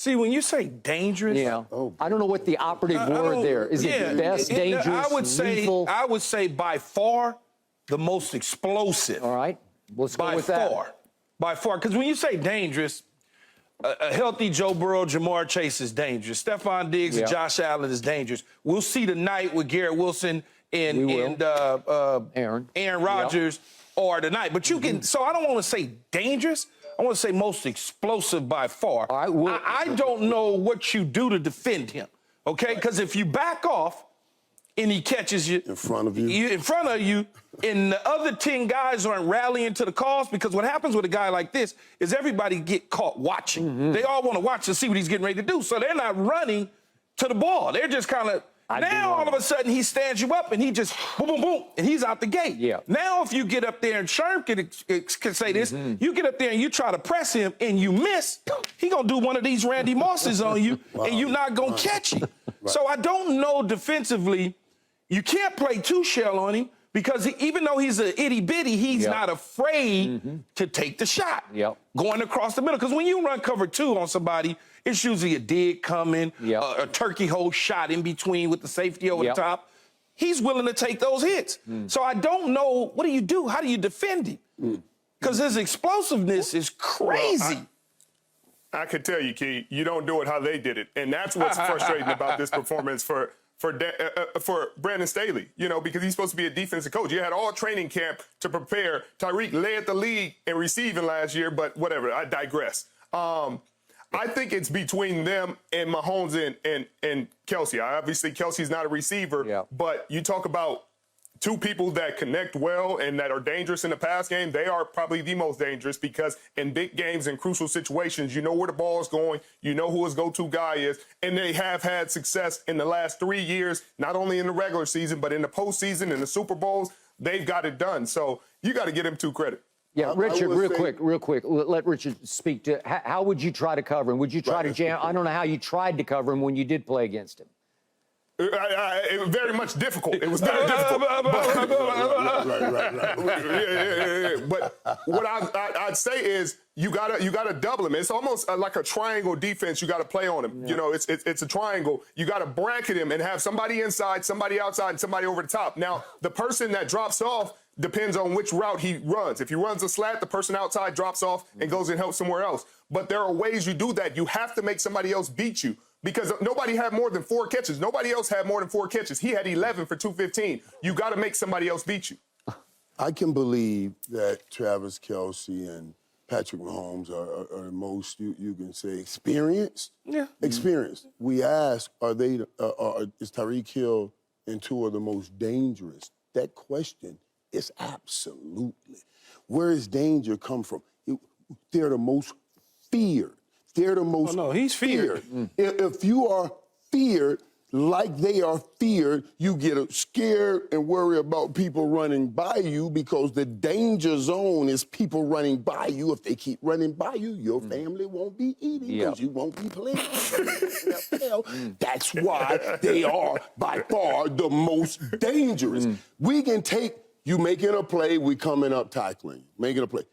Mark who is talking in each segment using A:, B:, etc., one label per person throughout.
A: See, when you say dangerous,
B: I don't know what the operative word there is. It best, dangerous, lethal?
A: I would say by far the most explosive.
B: All right, let's go with that.
A: By far, because when you say dangerous, a healthy Joe Burrow, Jamar Chase is dangerous. Stephon Diggs and Josh Allen is dangerous. We'll see tonight with Garrett Wilson and Aaron Rodgers or tonight. But you can. So I don't want to say dangerous. I want to say most explosive by far.
B: All right,
A: I don't know what you do to defend him, okay? Because if you back off and he catches you
C: in front of you, and the other 10 guys aren't rallying to the cause, because what happens with a guy like this is everybody get caught watching. They all want to watch to see what he's getting ready to do, so they're not running to the ball. They're just kind of. Now, all of a sudden, he stands you up, and he just boom, boom, boom, and he's out the gate. Now, if you get up there, and Sherman can say this, you get up there and you try to press him, and you miss, he going to do one of these Randy Mosses on you, and you're not going to catch him. So I don't know defensively. You can't play two-shell on him, because even though he's an itty-bitty, he's not afraid to take the shot going across the middle. Because when you run cover 2 on somebody, it's usually a dig coming, a turkey hole shot in between with the safety over the top. He's willing to take those hits. So I don't know, what do you do? How do you defend him? Because his explosive is crazy.
D: Well, I could tell you, Key, you don't do it how they did it. And that's what's frustrating about this performance for Brandon Staley, because he's supposed to be a defensive coach. You had all training camp to prepare. Tyreek led the league in receiving last year, but whatever, I digress. I think it's between them and Mahomes and Kelsey. Obviously, Kelsey's not a receiver, but you talk about two people that connect well and that are dangerous in the pass game. They are probably the most dangerous, because in big games and crucial situations, you know where the ball is going, you know who his go-to guy is, and they have had success in the last 3 years, not only in the regular season, but in the postseason, in the Super Bowls. They've got it done. So you got to give him two credit.
B: Yeah, Richard, real quick, let Richard speak to how would you try to cover him? Would you try to jam? I don't know how you tried to cover him when you did play against him.
D: It was very much difficult. It was very difficult. But what I'd say is you gotta double him. It's almost like a triangle defense. You got to play on him. It's a triangle. You got to bracket him and have somebody inside, somebody outside, and somebody over the top. Now, the person that drops off depends on which route he runs. If he runs a slat, the person outside drops off and goes and helps somewhere else. But there are ways you do that. You have to make somebody else beat you, because nobody had more than 4 catches. Nobody else had more than 4 catches. He had 11 for 215. You got to make somebody else beat you.
C: I can believe that Travis Kelce and Patrick Mahomes are the most, you can say, experienced. Experienced. We ask, is Tyreek Hill and Tua the most dangerous? That question is absolutely. Where does danger come from? They're the most feared. They're the most
A: he's feared.
C: If you are feared like they are feared, you get scared and worry about people running by you, because the danger zone is people running by you. If they keep running by you, your family won't be eating, because you won't be playing. That's why they are by far the most dangerous. We can take you making a play, we coming up tackling, making a play.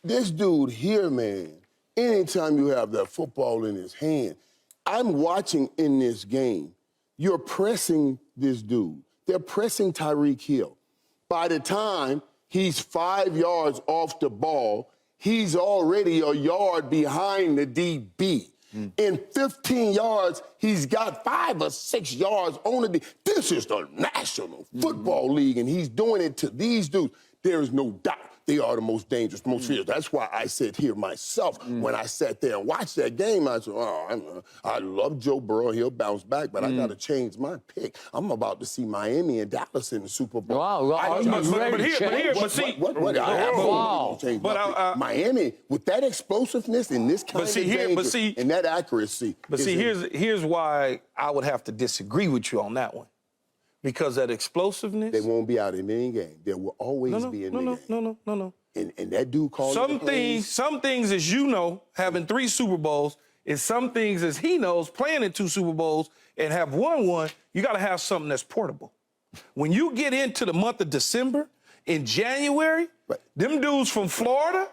C: This dude here, man, anytime you have that football in his hand, I'm watching in this game, you're pressing this dude. They're pressing Tyreek Hill. By the time he's 5 yards off the ball, he's already a yard behind the DB. In 15 yards, he's got 5 or 6 yards on the DB. This is the National Football League, and he's doing it to these dudes. There is no doubt they are the most dangerous, most fierce. That's why I said here myself, when I sat there and watched that game, I said, I love Joe Burrow. He'll bounce back, but I got to change my pick. I'm about to see Miami and Dallas in the Super Bowl. Miami, with that explosiveness and this kind of danger and that accuracy.
A: But see, here's why I would have to disagree with you on that one. Because that explosiveness...
C: They won't be out in any game. There will always be in the game.
A: No.
C: And that dude called
A: some things, as you know, having 3 Super Bowls, and some things, as he knows, playing in 2 Super Bowls and have won one, you got to have something that's portable. When you get into the month of December, in January, them dudes from Florida,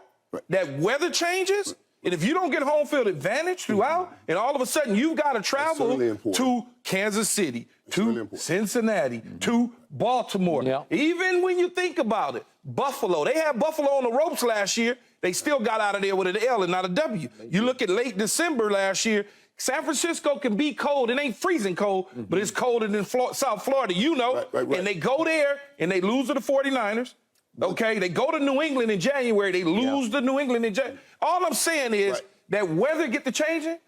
A: that weather changes, And if you don't get home field advantage throughout, and all of a sudden you've got to travel to Kansas City, to Cincinnati, to Baltimore.
B: Yeah.
A: Even when you think about it, Buffalo, they had Buffalo on the ropes last year. They still got out of there with an L and not a W. You look at late December last year, San Francisco can be cold. It ain't freezing cold, but it's colder than South Florida, you know.
C: Right.
A: And they go there and they lose to the 49ers. Okay, they go to New England in January. They lose to New England in January. All I'm saying is that weather get to changing.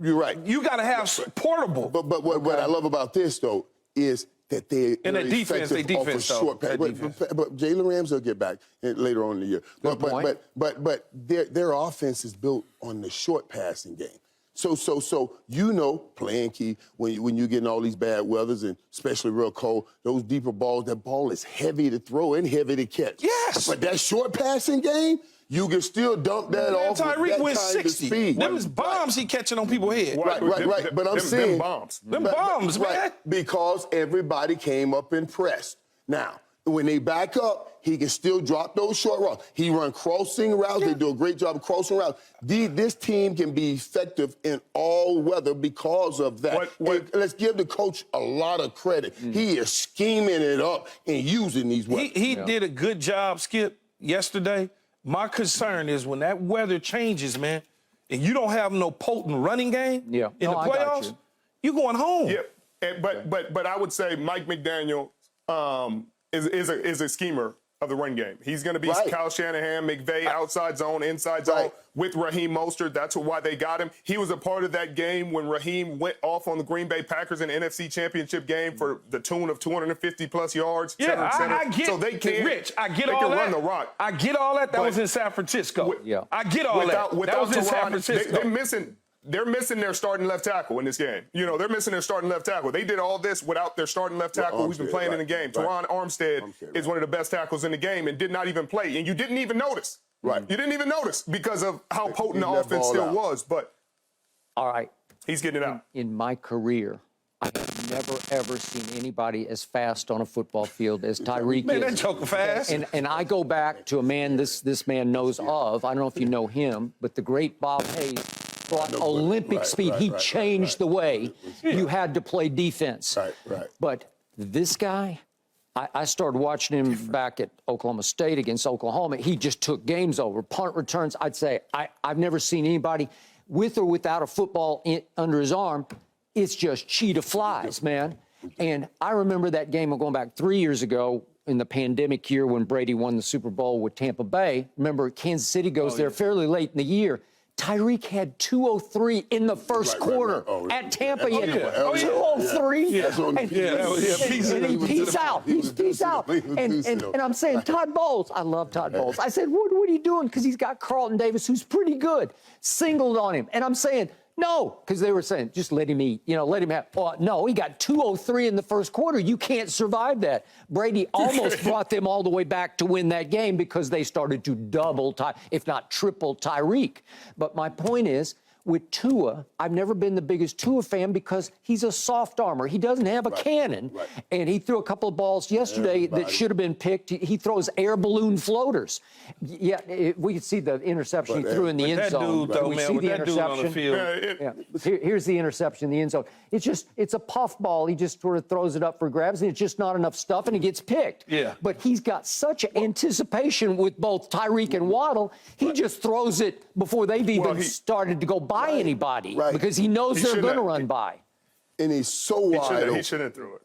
E: You're right.
A: You got to have portable.
E: But what I love about this, though, is that they're
A: and their defense,
E: off a short pass. But Jalen Ramsey will get back later on in the year. But their offense is built on the short passing game. So you know, playing key when you're getting all these bad weathers and especially real cold, those deeper balls, that ball is heavy to throw and heavy to catch.
A: Yes.
E: But that short passing game, you can still dump that off
A: Tyreek
E: with that
A: went
E: kind
A: 60.
E: of speed.
A: Them is bombs he catching on people's head.
E: Right. But I'm saying
A: them bombs, man.
E: Because everybody came up and pressed. Now, when they back up, he can still drop those short routes. He run crossing routes. They do a great job of crossing routes. This team can be effective in all weather because of that. Let's give the coach a lot of credit. He is scheming it up and using these weapons.
A: He did a good job, Skip, yesterday. My concern is when that weather changes, man, and you don't have no potent running game in the playoffs, you're going home.
D: Yeah, but I would say Mike McDaniel is a schemer of the run game. He's going to be Kyle Shanahan, McVay, outside zone, inside zone with Raheem Mostert. That's why they got him. He was a part of that game when Raheem went off on the Green Bay Packers in the NFC Championship game for the tune of 250-plus yards.
A: Yeah, I get
D: so they can,
A: Rich, I get
D: they
A: all
D: can
A: that.
D: run the rock.
A: I get all that. That was in San Francisco. I get all that. That was in San Francisco.
D: They're missing their starting left tackle in this game. You know, they're missing their starting left tackle. They did all this without their starting left tackle who's been playing in the game. Teron Armstead is one of the best tackles in the game and did not even play. And you didn't even notice. You didn't even notice because of how potent the offense still was. But
B: all right,
D: he's getting it out.
B: In my career, I have never, ever seen anybody as fast on a football field as Tyreek is.
A: Man, that joker fast.
B: And I go back to a man this man knows of. I don't know if you know him, but the great Bob Hayes brought Olympic speed. He changed the way you had to play defense. But this guy, I started watching him back at Oklahoma State against Oklahoma. He just took games over. Punt returns, I'd say, I've never seen anybody with or without a football under his arm. It's just cheetah flies, man. And I remember that game going back 3 years ago in the pandemic year when Brady won the Super Bowl with Tampa Bay. Remember, Kansas City goes there fairly late in the year. Tyreek had 203 in the first quarter at Tampa. He had 203. And he peace out. He's peace out. And I'm saying, Todd Bowles, I love Todd Bowles. I said, what are you doing? Because he's got Carlton Davis, who's pretty good, singled on him. And I'm saying, no, because they were saying, just let him eat, let him have. No, he got 203 in the first quarter. You can't survive that. Brady almost brought them all the way back to win that game because they started to double, if not triple Tyreek. But my point is, with Tua, I've never been the biggest Tua fan because he's a soft armor. He doesn't have a cannon. And he threw a couple of balls yesterday that should have been picked. He throws air balloon floaters. Yeah, we could see the interception he threw in the end zone.
A: That dude, though, man, with that dude on the field.
B: Here's the interception in the end zone. It's a puff ball. He just sort of throws it up for grabs, and it's just not enough stuff, and it gets picked. But he's got such anticipation with both Tyreek and Waddle, he just throws it before they've even started to go by anybody because he knows they're going to run by.
E: And he's so wide.
D: He shouldn't throw it.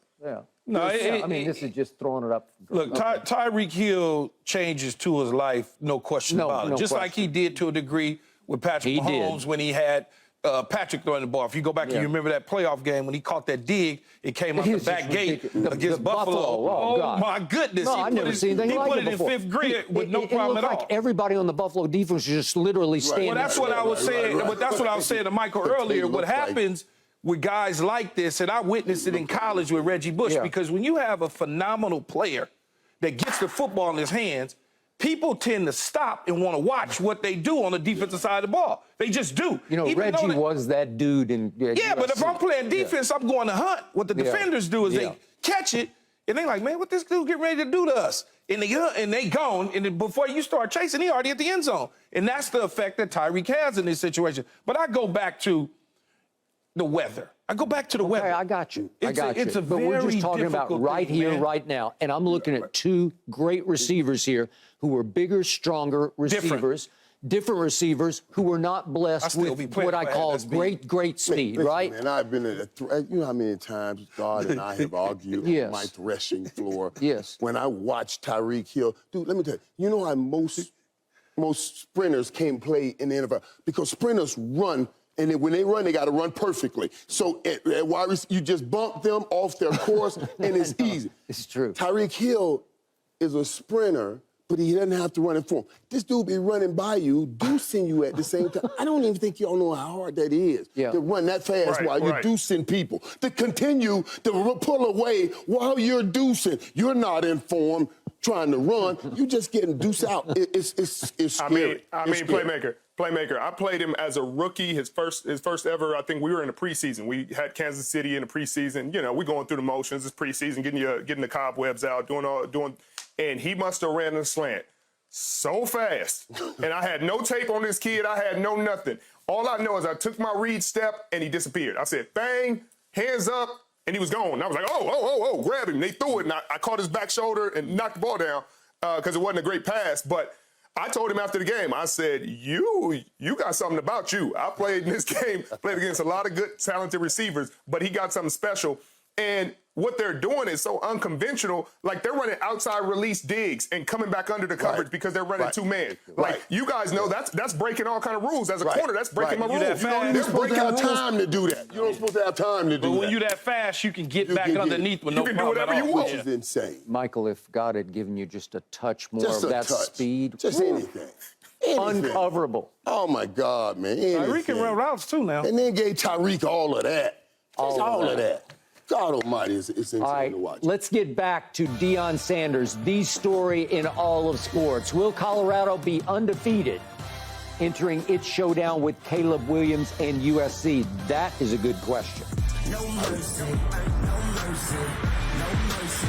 B: No, I mean, this is just throwing it up.
A: Look, Tyreek Hill changes Tua's life, no question about it. Just like he did to a degree with Patrick Mahomes when he had Patrick throwing the ball. If you go back and you remember that playoff game when he caught that dig, it came up the back gate against Buffalo.
B: Oh,
A: my goodness.
B: No, I've never seen anything like it before.
A: He put it in fifth grade with no problem at all.
B: Like everybody on the Buffalo defense was just literally standing.
A: Well, that's what I was saying. That's what I was saying to Michael earlier. What happens with guys like this, and I witnessed it in college with Reggie Bush, because when you have a phenomenal player that gets the football in his hands, people tend to stop and want to watch what they do on the defensive side of the ball. They just do.
B: Reggie was that dude.
A: But if I'm playing defense, I'm going to hunt. What the defenders do is they catch it,
C: And they like, man, what this dude getting ready to do to us? And they gone, and then before you start chasing, he already at the end zone. And that's the effect that Tyreek has in this situation. But I go back to the weather. I go back to the weather.
B: I got you.
C: It's a
B: but
C: very
B: we're just talking about
C: difficult
B: right
C: thing,
B: here,
C: man.
B: right now. And I'm looking at two great receivers here who are bigger, stronger receivers. Different receivers who were not blessed with what I call great speed,
E: Listen,
B: right?
E: Man, I've been at you know how many times God and I have argued
B: Yes.
E: on my threshing floor.
B: Yes.
E: When I watched Tyreek Hill, dude, let me tell you, you know how most sprinters can't play in the NFL because sprinters run. And then when they run, they got to run perfectly. So at wide receiver, you just bump them off their course, and it's easy.
B: It's true.
E: Tyreek Hill is a sprinter, but he doesn't have to run in form. This dude be running by you, deucing you at the same time. I don't even think y'all know how hard that is to run that fast while you're deucing people. To continue to pull away while you're deucing. You're not in form trying to run. You're just getting deuced out. It's scary.
D: I mean, playmaker. I played him as a rookie, his first ever. I think we were in the preseason. We had Kansas City in the preseason. You know, we going through the motions. It's preseason, getting the cobwebs out, doing. And he must have ran a slant so fast. And I had no tape on this kid. I had no nothing. All I know is I took my read step and he disappeared. I said, bang, hands up, and he was gone. And I was like, oh, grab him. They threw it, and I caught his back shoulder and knocked the ball down because it wasn't a great pass. But I told him after the game, I said, you got something about you. I played in this game, played against a lot of good, talented receivers, but he got something special. And what they're doing is so unconventional. Like, they're running outside release digs and coming back under the coverage because they're running two man. Like, you guys know that's breaking all kind of rules. As a corner, that's breaking my rules.
E: You don't even supposed to have time to do that. You don't supposed to have time to do that.
C: But when you're that fast, you can get back underneath with no problem.
D: You can do whatever you want.
E: Which is insane.
B: Michael, if God had given you just a touch more
E: Just
B: of
E: a
B: that
E: touch.
B: speed,
E: Just anything.
B: uncoverable.
E: Oh, my God, man.
C: Tyreek can run routes, too, now.
E: And then gave Tyreek all of that. All of that. God almighty, it's insane
B: All right,
E: to watch.
B: let's get back to Deion Sanders, the story in all of sports. Will Colorado be undefeated entering its showdown with Caleb Williams and USC? That is a good question.
F: No mercy, no mercy, no mercy.